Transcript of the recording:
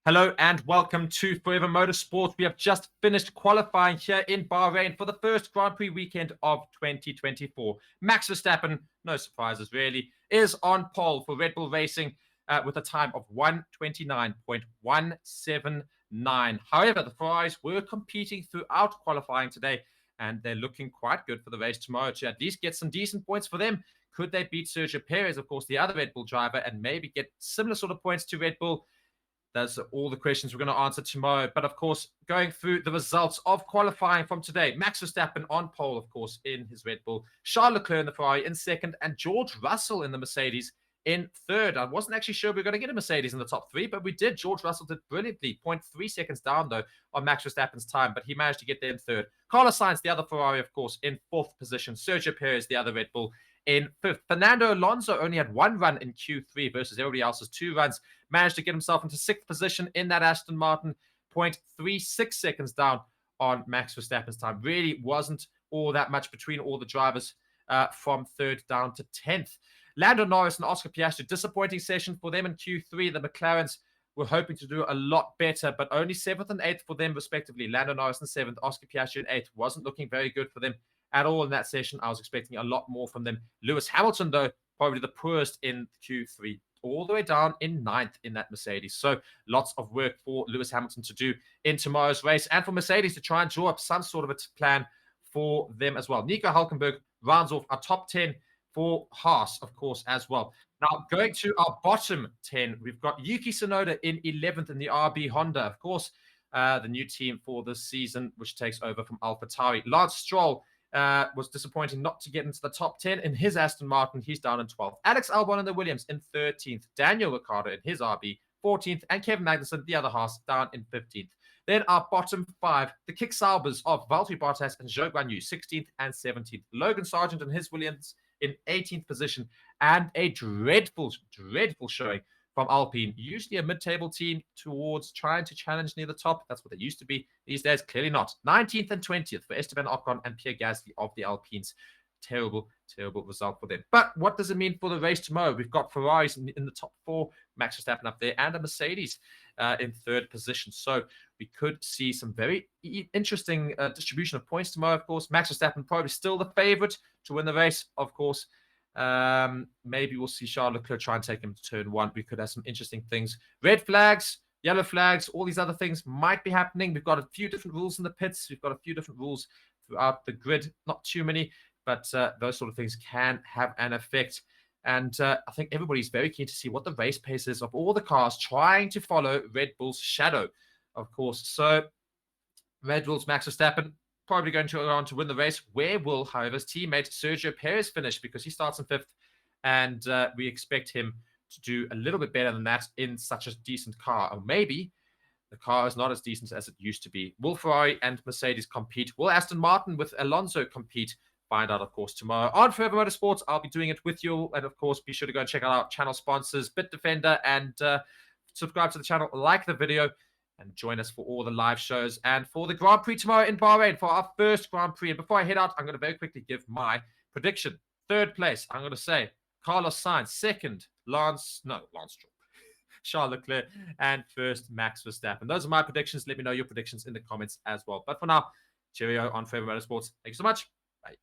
Hello and welcome to Forever Motorsports. We have just finished qualifying here in Bahrain for the first Grand Prix weekend of 2024. Max Verstappen, no surprises really, is on pole for Red Bull Racing with a time of 1:29.179. However, the Ferraris were competing throughout qualifying today, and they're looking quite good for the race tomorrow to at least get some decent points for them. Could they beat Sergio Perez, of course, the other Red Bull driver, and maybe get similar sort of points to Red Bull? That's all the questions we're going to answer tomorrow. But of course, going through the results of qualifying from today, Max Verstappen on pole, of course, in his Red Bull, Charles Leclerc in the Ferrari in second, and George Russell in the Mercedes in third. I wasn't actually sure we were going to get a Mercedes in the top three, but we did. George Russell did brilliantly, 0.3 seconds down, though, on Max Verstappen's time, but he managed to get there in third. Carlos Sainz, the other Ferrari, of course, in fourth position. Sergio Perez, the other Red Bull, in fifth. Fernando Alonso only had one run in Q3 versus everybody else's two runs. Managed to get himself into sixth position in that Aston Martin, 0.36 seconds down on Max Verstappen's time. Really wasn't all that much between all the drivers from third down to 10th. Lando Norris and Oscar Piastri, disappointing session for them in Q3. The McLarens were hoping to do a lot better, but only 7th and 8th for them, respectively. Lando Norris in 7th, Oscar Piastri in 8th. Wasn't looking very good for them at all in that session. I was expecting a lot more from them. Lewis Hamilton, though, probably the poorest in Q3, all the way down in 9th in that Mercedes. So lots of work for Lewis Hamilton to do in tomorrow's race, and for Mercedes to try and draw up some sort of a plan for them as well. Nico Hülkenberg rounds off our top 10 for Haas, of course, as well. Now, going to our bottom 10, we've got Yuki Tsunoda in 11th in the RB Honda, of course, the new team for this season, which takes over from AlphaTauri. Lance Stroll was disappointing not to get into the top 10 in his Aston Martin. He's down in 12th. Alex Albon in the Williams in 13th. Daniel Ricciardo in his RB 14th. And Kevin Magnussen, the other Haas, down in 15th. Then our bottom 5, the kick Saubers of Valtteri Bottas and Zhou Guanyu, 16th and 17th. Logan Sargent and his Williams in 18th position. And a dreadful showing from Alpine, usually a mid-table team towards trying to challenge near the top. That's what they used to be. These days, clearly not. 19th and 20th for Esteban Ocon and Pierre Gasly of the Alpines. Terrible result for them. But what does it mean for the race tomorrow? We've got Ferraris in the top 4, Max Verstappen up there, and a Mercedes in third position. So we could see some very interesting distribution of points tomorrow, of course. Max Verstappen probably still the favorite to win the race, of course. Maybe we'll see Charles Leclerc try and take him to turn 1. We could have some interesting things. Red flags, yellow flags, all these other things might be happening. We've got a few different rules in the pits. We've got a few different rules throughout the grid. Not too many, but those sort of things can have an effect. And I think everybody's very keen to see what the race pace is of all the cars trying to follow Red Bull's shadow, of course. So Red Bull's Max Verstappen probably going to go on to win the race. Where will, however, his teammate Sergio Perez finish? Because he starts in 5th, and we expect him to do a little bit better than that in such a decent car. Or maybe the car is not as decent as it used to be. Will Ferrari and Mercedes compete? Will Aston Martin with Alonso compete? Find out, of course, tomorrow on Forever Motorsports. I'll be doing it with you. And, of course, be sure to go and check out our channel sponsors, BITDEFENDER, and subscribe to the channel, like the video, and join us for all the live shows and for the Grand Prix tomorrow in Bahrain for our first Grand Prix. And before I head out, I'm going to very quickly give my prediction. Third place, I'm going to say Carlos Sainz. Second, Lance Stroll. Charles Leclerc. And first, Max Verstappen. Those are my predictions. Let me know your predictions in the comments as well. But for now, cheerio on Forever Motorsports. Thank you so much. Bye.